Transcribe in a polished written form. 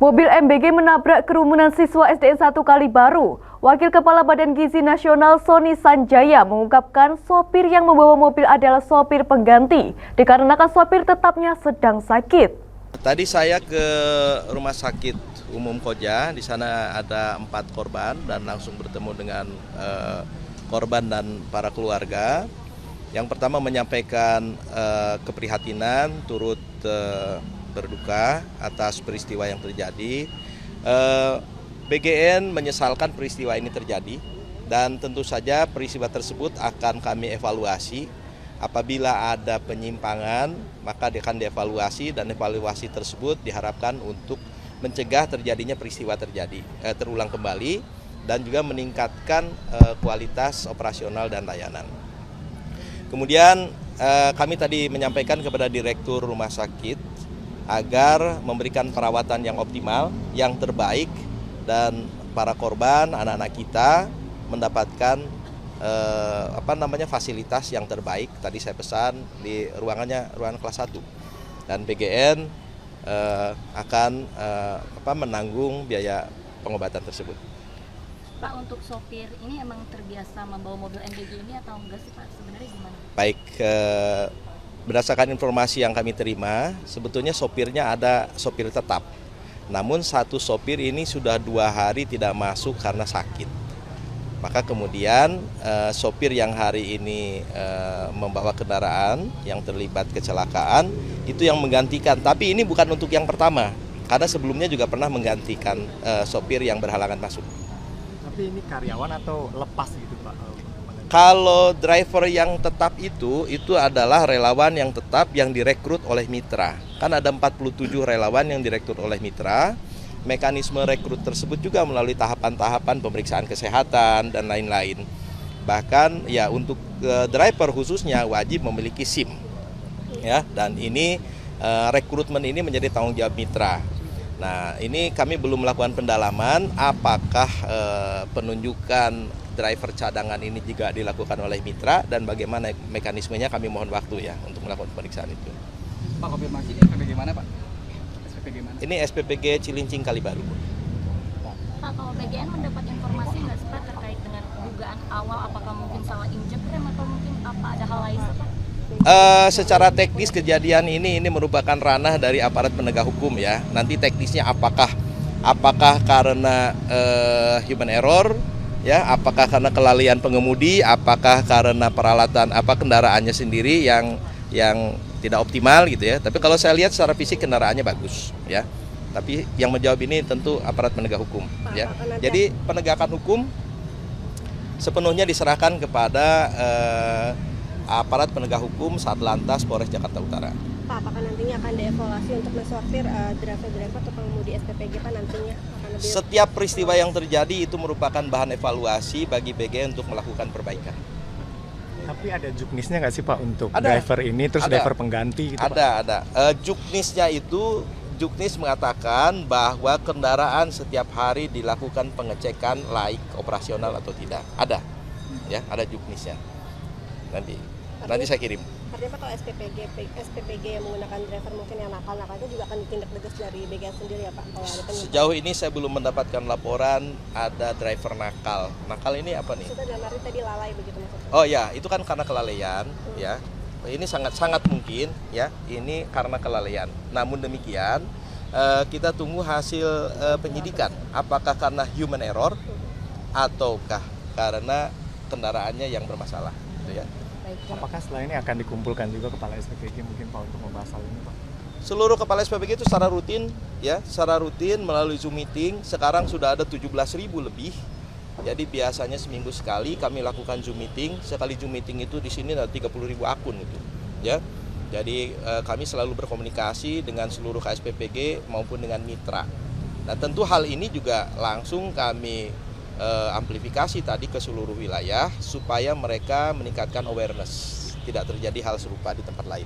Mobil MBG menabrak kerumunan siswa SDN 1 Kalibaru. Wakil Kepala Badan Gizi Nasional Sony Sanjaya mengungkapkan sopir yang membawa mobil adalah sopir pengganti dikarenakan sopir tetapnya sedang sakit. Tadi saya ke Rumah Sakit Umum Koja, di sana ada 4 korban dan langsung bertemu dengan korban dan para keluarga. Yang pertama menyampaikan keprihatinan, turut berduka atas peristiwa yang terjadi. BGN menyesalkan peristiwa ini terjadi dan tentu saja peristiwa tersebut akan kami evaluasi. Apabila ada penyimpangan, maka akan dievaluasi dan evaluasi tersebut diharapkan untuk mencegah terjadinya peristiwa terulang kembali dan juga meningkatkan kualitas operasional dan layanan. Kemudian kami tadi menyampaikan kepada Direktur Rumah Sakit agar memberikan perawatan yang optimal, yang terbaik, dan para korban, anak-anak kita mendapatkan fasilitas yang terbaik. Tadi saya pesan di ruangan kelas 1 dan BGN akan menanggung biaya pengobatan tersebut. Pak, untuk sopir ini emang terbiasa membawa mobil MBG ini atau enggak sih Pak? Sebenarnya gimana? Baik, berdasarkan informasi yang kami terima, sebetulnya sopirnya ada sopir tetap. Namun satu sopir ini sudah 2 hari tidak masuk karena sakit. Maka kemudian sopir yang hari ini membawa kendaraan yang terlibat kecelakaan itu yang menggantikan. Tapi ini bukan untuk yang pertama, karena sebelumnya juga pernah menggantikan sopir yang berhalangan masuk. Tapi ini karyawan atau lepas gitu Pak? Kalau driver yang tetap itu adalah relawan yang tetap yang direkrut oleh mitra. Kan ada 47 relawan yang direkrut oleh mitra. Mekanisme rekrut tersebut juga melalui tahapan-tahapan pemeriksaan kesehatan dan lain-lain. Bahkan ya untuk driver khususnya wajib memiliki SIM. Ya, dan ini rekrutmen ini menjadi tanggung jawab mitra. Nah, ini kami belum melakukan pendalaman apakah penunjukan driver cadangan ini juga dilakukan oleh mitra dan bagaimana mekanismenya, kami mohon waktu ya untuk melakukan pemeriksaan itu. Pak, konfirmasi ini SPPG mana Pak? SPPG mana? Ini SPPG Cilincing Kalibaru. Pak, kalau BGN mendapat informasi nggak sih Pak terkait dengan dugaan awal apakah mungkin salah injek rem atau mungkin ada hal lain Pak? Secara teknis kejadian ini merupakan ranah dari aparat penegak hukum ya. Nanti teknisnya apakah karena human error, ya, apakah karena kelalaian pengemudi, apakah karena peralatan kendaraannya sendiri yang tidak optimal gitu ya. Tapi kalau saya lihat secara fisik kendaraannya bagus ya. Tapi yang menjawab ini tentu aparat penegak hukum ya. Jadi penegakan hukum sepenuhnya diserahkan kepada aparat penegak hukum Satlantas Polres Jakarta Utara. Pak, apakah nantinya akan dievaluasi untuk mensortir driver-driver atau pengemudi SPPG Pak nantinya? Setiap peristiwa yang terjadi itu merupakan bahan evaluasi bagi BG untuk melakukan perbaikan. Tapi ada juknisnya nggak sih Pak untuk Ada. driver ini, terus driver pengganti gitu Pak? Ada. Juknisnya itu, juknis mengatakan bahwa kendaraan setiap hari dilakukan pengecekan laik operasional atau tidak. Ada, ya, ada juknisnya. Nanti saya kirim. Artinya Pak, kalau SPPG yang menggunakan driver mungkin yang nakal-nakal itu juga akan ditindak tegas dari BGN sendiri ya Pak? Kalau ada penyimpangan. Sejauh ini saya belum mendapatkan laporan ada driver nakal. Nakal ini apa nih? Maksudnya dalam arti tadi lalai begitu maksudnya? Oh ya, itu kan karena kelalaian ya. Ini sangat mungkin ya, ini karena kelalaian. Namun demikian kita tunggu hasil penyidikan. Apakah karena human error ataukah karena kendaraannya yang bermasalah gitu ya. Apakah setelah ini akan dikumpulkan juga kepala SPPG mungkin Pak untuk membahas hal ini Pak? Seluruh kepala SPPG itu secara rutin melalui Zoom meeting. Sekarang sudah ada 17.000 lebih. Jadi biasanya seminggu sekali kami lakukan Zoom meeting. Sekali Zoom meeting itu di sini ada 30.000 akun itu, ya. Jadi kami selalu berkomunikasi dengan seluruh KSPPG maupun dengan mitra. Nah, tentu hal ini juga langsung kami amplifikasi tadi ke seluruh wilayah supaya mereka meningkatkan awareness, tidak terjadi hal serupa di tempat lain.